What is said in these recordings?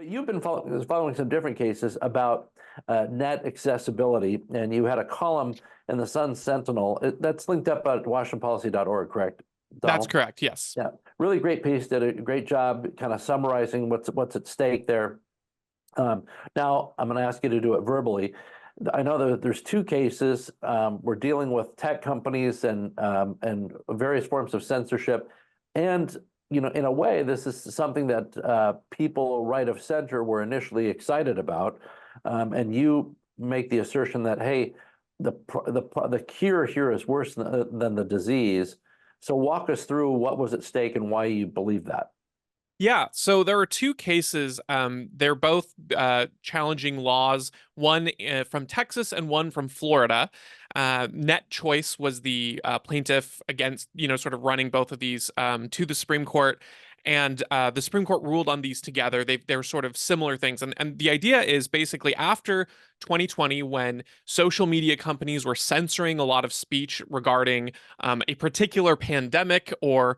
But you've been following some different cases about net accessibility, and you had a column in the Sun Sentinel that's linked up at WashingtonPolicy.org, correct, That's Donald? correct. Yes. Yeah, really great piece. Did a great job kind of summarizing what's at stake there. Now I'm going to ask you to do it verbally. I know that there's two cases. We're dealing with tech companies and various forms of censorship, and in a way, this is something that people right of center were initially excited about, and you make the assertion that hey, the cure here is worse than the disease. So walk us through what was at stake and why you believe that. Yeah, so there are two cases. They're both challenging laws, one from Texas and one from Florida. Net Choice was the plaintiff against, sort of running both of these to the Supreme Court. And the Supreme Court ruled on these together. They're sort of similar things. And the idea is basically after 2020, when social media companies were censoring a lot of speech regarding a particular pandemic or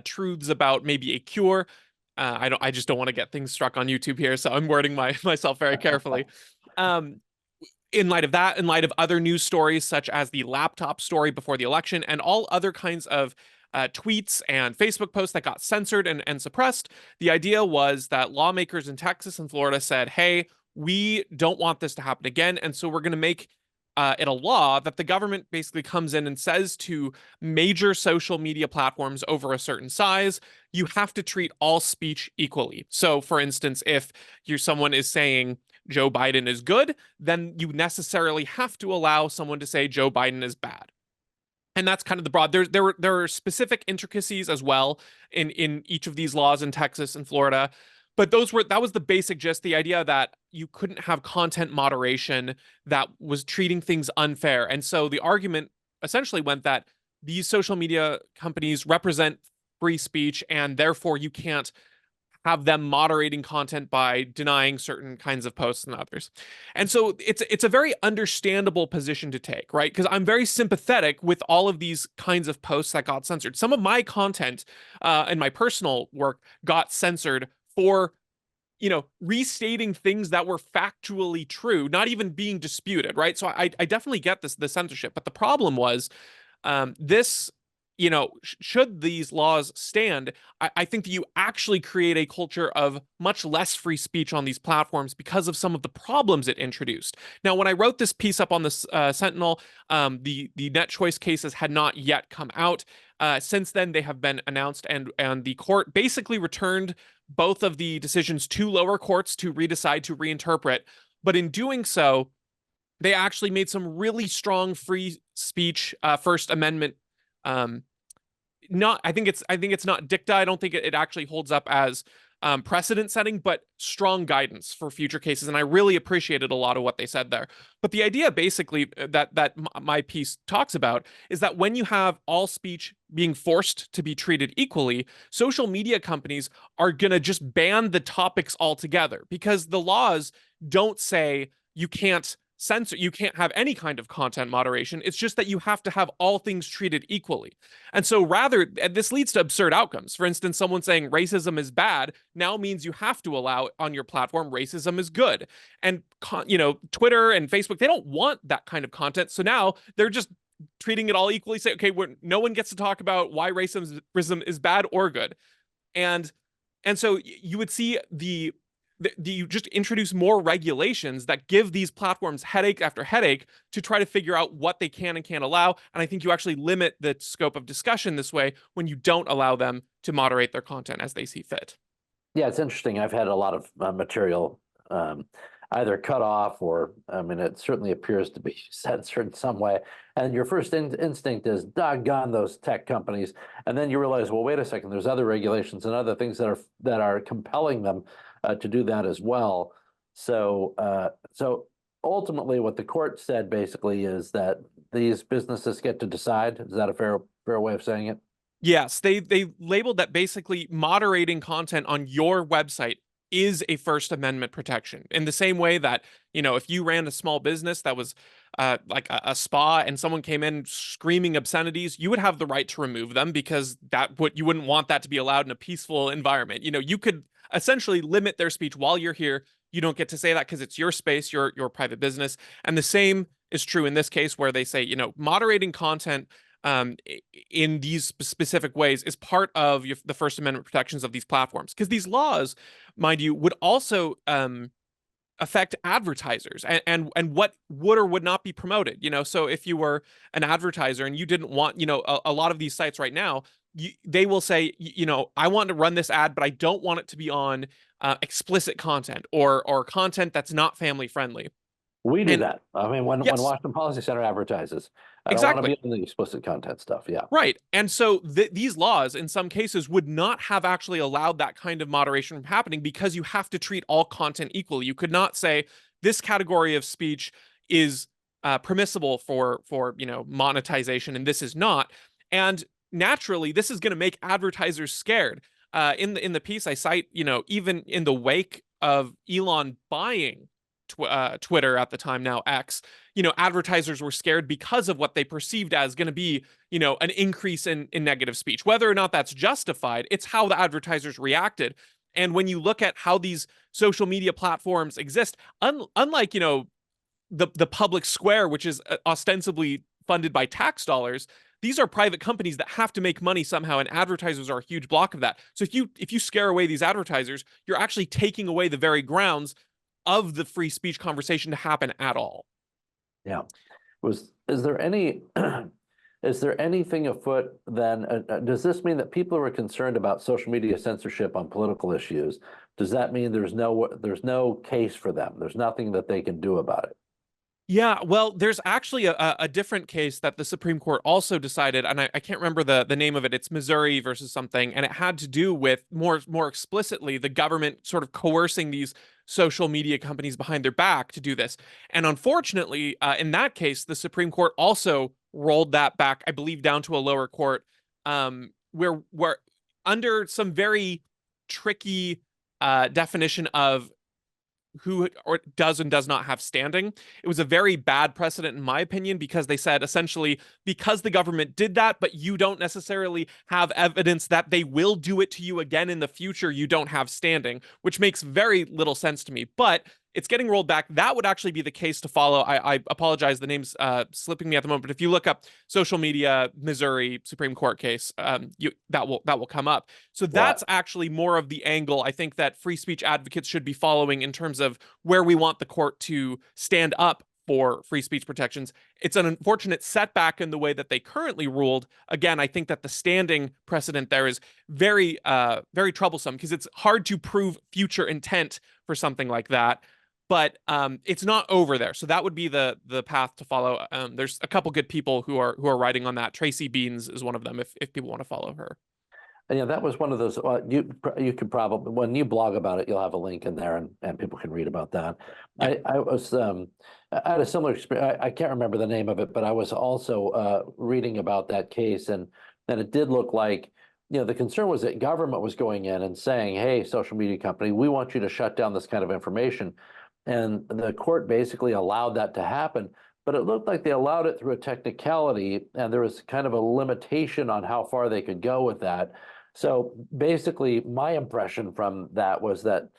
truths about maybe a cure. I just don't want to get things struck on YouTube here, so I'm wording myself very carefully. Um, in light of that, in light of other news stories such as the laptop story before the election and all other kinds of tweets and Facebook posts that got censored and suppressed, the idea was that lawmakers in Texas and Florida said, hey, we don't want this to happen again, and so we're going to make it a law that the government basically comes in and says to major social media platforms over a certain size, you have to treat all speech equally. So, for instance, if someone is saying Joe Biden is good, then you necessarily have to allow someone to say Joe Biden is bad. And that's kind of the broad. There are specific intricacies as well in each of these laws in Texas and Florida. But that was the basic gist, the idea that you couldn't have content moderation that was treating things unfair. And so the argument essentially went that these social media companies represent free speech, and therefore you can't have them moderating content by denying certain kinds of posts and others. And so it's a very understandable position to take, right? Because I'm very sympathetic with all of these kinds of posts that got censored. Some of my content and my personal work got censored for restating things that were factually true, not even being disputed, right? So I definitely get the censorship, but the problem was this, should these laws stand, I think that you actually create a culture of much less free speech on these platforms because of some of the problems it introduced. Now, when I wrote this piece up on the Sentinel, the Net Choice cases had not yet come out. Since then, they have been announced, and the court basically returned both of the decisions to lower courts to redecide, to reinterpret. But in doing so, they actually made some really strong free speech First Amendment. I think it's not dicta. I don't think it actually holds up as precedent setting, but strong guidance for future cases. And I really appreciated a lot of what they said there. But the idea basically that my piece talks about is that when you have all speech being forced to be treated equally, social media companies are going to just ban the topics altogether because the laws don't say you can't have any kind of content moderation. It's just that you have to have all things treated equally. And so this leads to absurd outcomes. For instance, someone saying racism is bad now means you have to allow on your platform racism is good. And Twitter and Facebook, they don't want that kind of content. So now they're just treating it all equally, say, okay, no one gets to talk about why racism is bad or good. And so you would see you just introduce more regulations that give these platforms headache after headache to try to figure out what they can and can't allow. And I think you actually limit the scope of discussion this way when you don't allow them to moderate their content as they see fit. Yeah, it's interesting. I've had a lot of material either cut off or, I mean, it certainly appears to be censored in some way. And your first instinct is, doggone those tech companies. And then you realize, well, wait a second, there's other regulations and other things that are compelling them to do that as well. So ultimately, what the court said basically is that these businesses get to decide. Is that a fair way of saying it? Yes, they labeled that basically moderating content on your website is a First Amendment protection. In the same way that, if you ran a small business that was like a spa and someone came in screaming obscenities, you would have the right to remove them because you wouldn't want that to be allowed in a peaceful environment. You could essentially limit their speech while you're here. You don't get to say that because it's your space, your private business. And the same is true in this case, where they say, moderating content in these specific ways is part of the First Amendment protections of these platforms. Because these laws, mind you, would also affect advertisers and what would or would not be promoted. So if you were an advertiser and you didn't want, a lot of these sites right now, they will say, I want to run this ad, but I don't want it to be on explicit content or content that's not family friendly. We do And that. I mean, when yes, Washington Policy Center advertises, I don't want to exactly. be on the explicit content stuff. Yeah. Right. And so these laws, in some cases, would not have actually allowed that kind of moderation from happening because you have to treat all content equally. You could not say this category of speech is permissible for monetization and this is not. And naturally, this is going to make advertisers scared. In the piece I cite, even in the wake of Elon buying Twitter at the time, now X, advertisers were scared because of what they perceived as going to be, an increase in negative speech. Whether or not that's justified, it's how the advertisers reacted. And when you look at how these social media platforms exist, unlike, the public square, which is ostensibly funded by tax dollars, these are private companies that have to make money somehow, and advertisers are a huge block of that. So if you scare away these advertisers, you're actually taking away the very grounds of the free speech conversation to happen at all. Yeah. Is there any is there anything afoot then? Does this mean that people who are concerned about social media censorship on political issues, does that mean there's no case for them? There's nothing that they can do about it? Yeah, well, there's actually a different case that the Supreme Court also decided, and I can't remember the name of it. It's Missouri versus something, and it had to do with more explicitly the government sort of coercing these social media companies behind their back to do this. And unfortunately, in that case, the Supreme Court also rolled that back, I believe, down to a lower court, where under some very tricky definition of who or does and does not have standing. It was a very bad precedent, in my opinion, because they said essentially, because the government did that, but you don't necessarily have evidence that they will do it to you again in the future, you don't have standing, which makes very little sense to me. But it's getting rolled back. That would actually be the case to follow. I apologize, the name's slipping me at the moment, but if you look up social media Missouri Supreme Court case, that will come up. So that's actually more of the angle I think that free speech advocates should be following in terms of where we want the court to stand up for free speech protections. It's an unfortunate setback in the way that they currently ruled. Again, I think that the standing precedent there is very, very troublesome because it's hard to prove future intent for something like that. But it's not over there, so that would be the path to follow. There's a couple good people who are writing on that. Tracy Beans is one of them. If people want to follow her. And yeah, that was one of those. You could probably, when you blog about it, you'll have a link in there, and people can read about that. Yeah. I had a similar experience. I can't remember the name of it, but I was also reading about that case, and it did look like, the concern was that government was going in and saying, "Hey, social media company, we want you to shut down this kind of information." And the court basically allowed that to happen, but it looked like they allowed it through a technicality, and there was kind of a limitation on how far they could go with that. So basically, my impression from that was that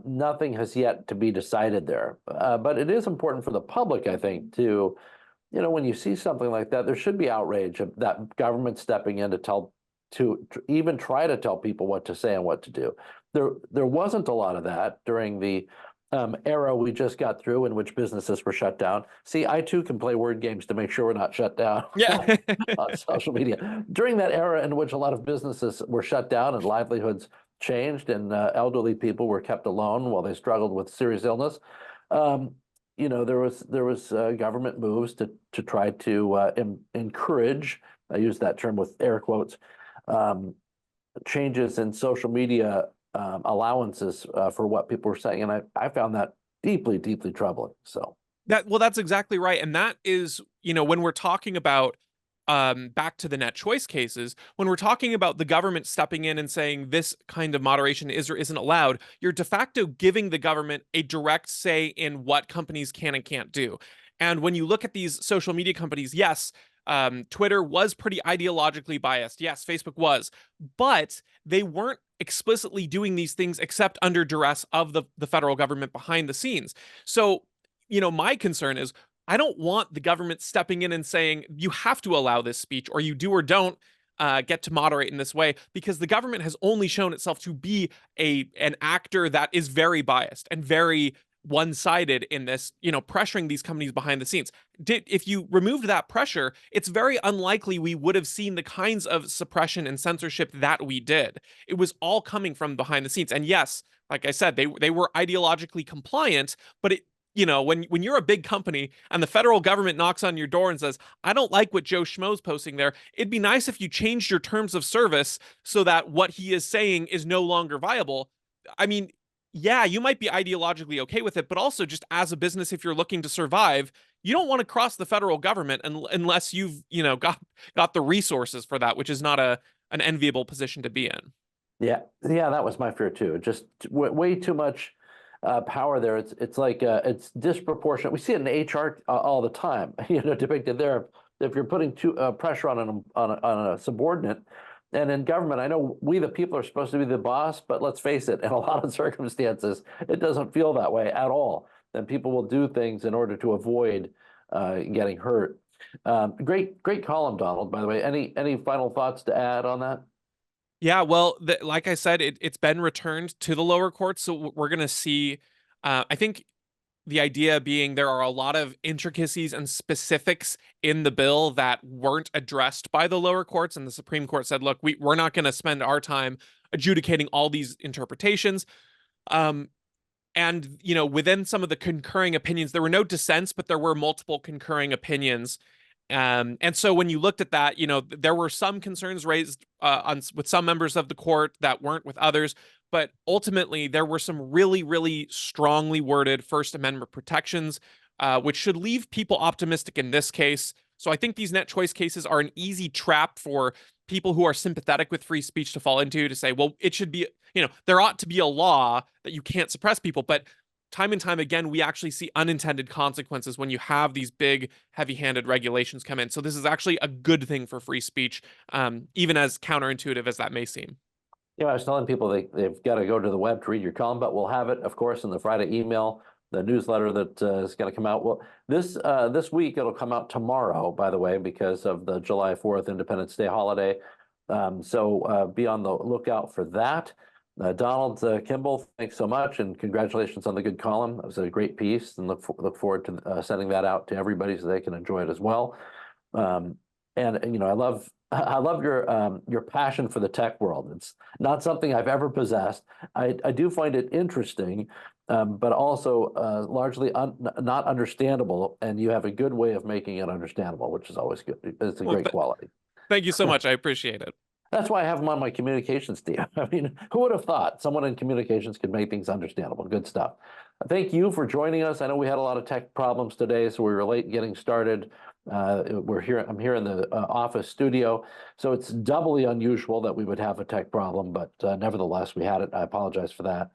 nothing has yet to be decided there. But it is important for the public, I think, to, when you see something like that, there should be outrage of that government stepping in to even try to tell people what to say and what to do. There wasn't a lot of that during the era we just got through, in which businesses were shut down. See, I too can play word games to make sure we're not shut down Yeah. on social media. During that era in which a lot of businesses were shut down and livelihoods changed, and elderly people were kept alone while they struggled with serious illness, there was government moves to try to encourage. I use that term with air quotes. Changes in social media allowances for what people were saying, and I found that deeply, deeply troubling. So that's exactly right, and that is, when we're talking about back to the net choice cases, when we're talking about the government stepping in and saying this kind of moderation is or isn't allowed, you're de facto giving the government a direct say in what companies can and can't do. And when you look at these social media companies, yes, Twitter was pretty ideologically biased. Yes, Facebook was, but they weren't explicitly doing these things except under duress of the federal government behind the scenes. So, my concern is I don't want the government stepping in and saying, you have to allow this speech, or you do or don't get to moderate in this way, because the government has only shown itself to be an actor that is very biased and very one-sided in this, pressuring these companies behind the scenes. If you removed that pressure, it's very unlikely we would have seen the kinds of suppression and censorship that we did. It was all coming from behind the scenes. And yes, like I said, they were ideologically compliant, but when you're a big company and the federal government knocks on your door and says, I don't like what Joe Schmo's posting there, it'd be nice if you changed your terms of service so that what he is saying is no longer viable. I mean, yeah, you might be ideologically okay with it, but also just as a business, if you're looking to survive, you don't want to cross the federal government unless you've, got the resources for that, which is not an enviable position to be in. Yeah, that was my fear too. Just way too much power there. It's like it's disproportionate. We see it in HR all the time. Depicted there. If you're putting too pressure on a subordinate, and in government, I know we the people are supposed to be the boss, but let's face it, in a lot of circumstances, it doesn't feel that way at all. And people will do things in order to avoid getting hurt. Great column, Donald. By the way, any final thoughts to add on that? Yeah, well, like I said, it's been returned to the lower courts, so we're going to see. I think the idea being there are a lot of intricacies and specifics in the bill that weren't addressed by the lower courts, and the Supreme Court said, "Look, we're not going to spend our time adjudicating all these interpretations." And within some of the concurring opinions, there were no dissents, but there were multiple concurring opinions. And so when you looked at that, there were some concerns raised with some members of the court that weren't with others. But ultimately, there were some really, really strongly worded First Amendment protections, which should leave people optimistic in this case. So I think these net choice cases are an easy trap for people who are sympathetic with free speech to fall into, to say, well, it should be, there ought to be a law that you can't suppress people. But time and time again, we actually see unintended consequences when you have these big, heavy-handed regulations come in. So this is actually a good thing for free speech, even as counterintuitive as that may seem. I was telling people they've got to go to the web to read your column, but we'll have it, of course, in the Friday email, the newsletter that is going to come out. Well, this week it'll come out tomorrow, by the way, because of the July 4th Independence Day holiday. So be on the lookout for that. Donald Kimball, thanks so much, and congratulations on the good column. It was a great piece, and look forward to sending that out to everybody so they can enjoy it as well. And I love your passion for the tech world. It's not something I've ever possessed. I do find it interesting, but also largely not understandable. And you have a good way of making it understandable, which is always good. It's a great quality. Thank you so much. I appreciate it. That's why I have him on my communications team. I mean, who would have thought someone in communications could make things understandable? Good stuff. Thank you for joining us. I know we had a lot of tech problems today, so we were late getting started. I'm here in the office studio, so it's doubly unusual that we would have a tech problem, but nevertheless, we had it. I apologize for that.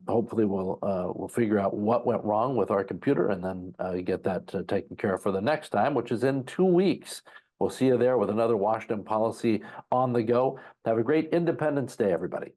Hopefully, we'll figure out what went wrong with our computer and then get that taken care of for the next time, which is in 2 weeks. We'll see you there with another Washington Policy on the Go. Have a great Independence Day, everybody.